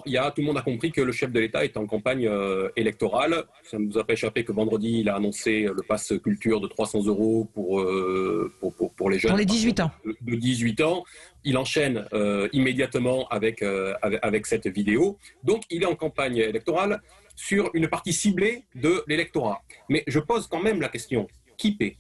Tout le monde a compris que le chef de l'État est en campagne électorale. Ça ne nous a pas échappé que vendredi, il a annoncé le pass culture de 300 € pour les jeunes Pour les 18 ans. de 18 ans. Il enchaîne immédiatement avec cette vidéo. Donc, il est en campagne électorale sur une partie ciblée de l'électorat. Mais je pose quand même la question, qui paie ?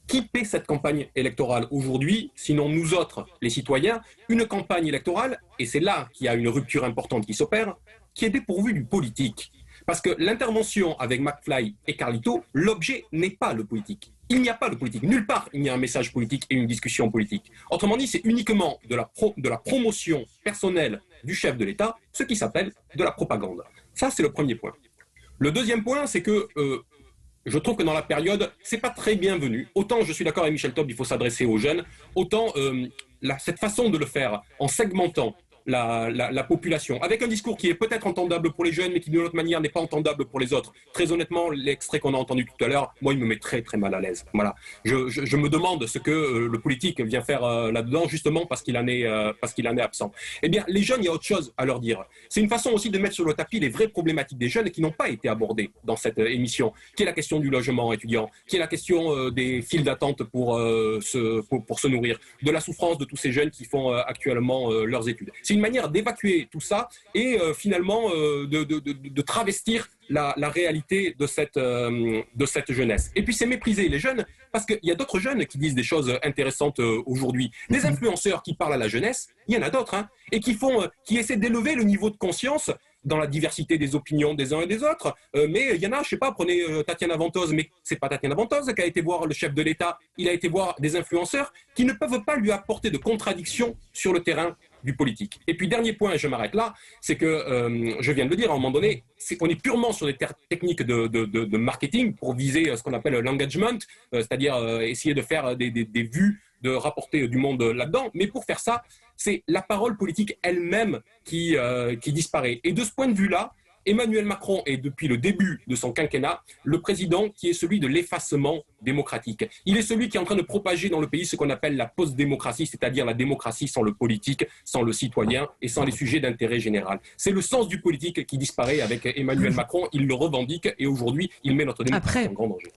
Qui paie cette campagne électorale aujourd'hui, sinon nous autres, les citoyens, une campagne électorale, et c'est là qu'il y a une rupture importante qui s'opère, qui est dépourvue du politique. Parce que l'intervention avec McFly et Carlito, l'objet n'est pas le politique. Il n'y a pas de politique. Nulle part, il n'y a un message politique et une discussion politique. Autrement dit, c'est uniquement de la promotion personnelle du chef de l'État, ce qui s'appelle de la propagande. Ça, c'est le premier point. Le deuxième point, c'est que je trouve que dans la période, c'est pas très bienvenu. Autant je suis d'accord avec Michel Taube, il faut s'adresser aux jeunes, autant cette façon de le faire en segmentant la population, avec un discours qui est peut-être entendable pour les jeunes, mais qui d'une autre manière n'est pas entendable pour les autres. Très honnêtement, l'extrait qu'on a entendu tout à l'heure, moi, il me met très très mal à l'aise. Voilà. Je me demande ce que le politique vient faire là-dedans, justement parce qu'il en est absent. Eh bien, les jeunes, il y a autre chose à leur dire. C'est une façon aussi de mettre sur le tapis les vraies problématiques des jeunes qui n'ont pas été abordées dans cette émission, qui est la question du logement étudiant, qui est la question des files d'attente pour se nourrir, de la souffrance de tous ces jeunes qui font actuellement leurs études. C'est une manière d'évacuer tout ça et finalement de travestir la réalité de cette jeunesse. Et puis c'est mépriser les jeunes, parce qu'il y a d'autres jeunes qui disent des choses intéressantes aujourd'hui. Des influenceurs qui parlent à la jeunesse, il y en a d'autres, hein, et qui essaient d'élever le niveau de conscience dans la diversité des opinions des uns et des autres. Mais il y en a, je sais pas, prenez Tatiana Ventose, mais c'est pas Tatiana Ventose qui a été voir le chef de l'État, il a été voir des influenceurs qui ne peuvent pas lui apporter de contradiction sur le terrain du politique. Et puis dernier point, et je m'arrête là, c'est que, je viens de le dire, à un moment donné, on est purement sur des techniques de marketing pour viser ce qu'on appelle l'engagement, c'est-à-dire essayer de faire des vues, de rapporter du monde là-dedans. Mais pour faire ça, c'est la parole politique elle-même qui disparaît. Et de ce point de vue-là, Emmanuel Macron est depuis le début de son quinquennat le président qui est celui de l'effacement démocratique. Il est celui qui est en train de propager dans le pays ce qu'on appelle la post-démocratie, c'est-à-dire la démocratie sans le politique, sans le citoyen et sans les sujets d'intérêt général. C'est le sens du politique qui disparaît avec Emmanuel Macron. Il le revendique et aujourd'hui, il met notre démocratie en grand danger.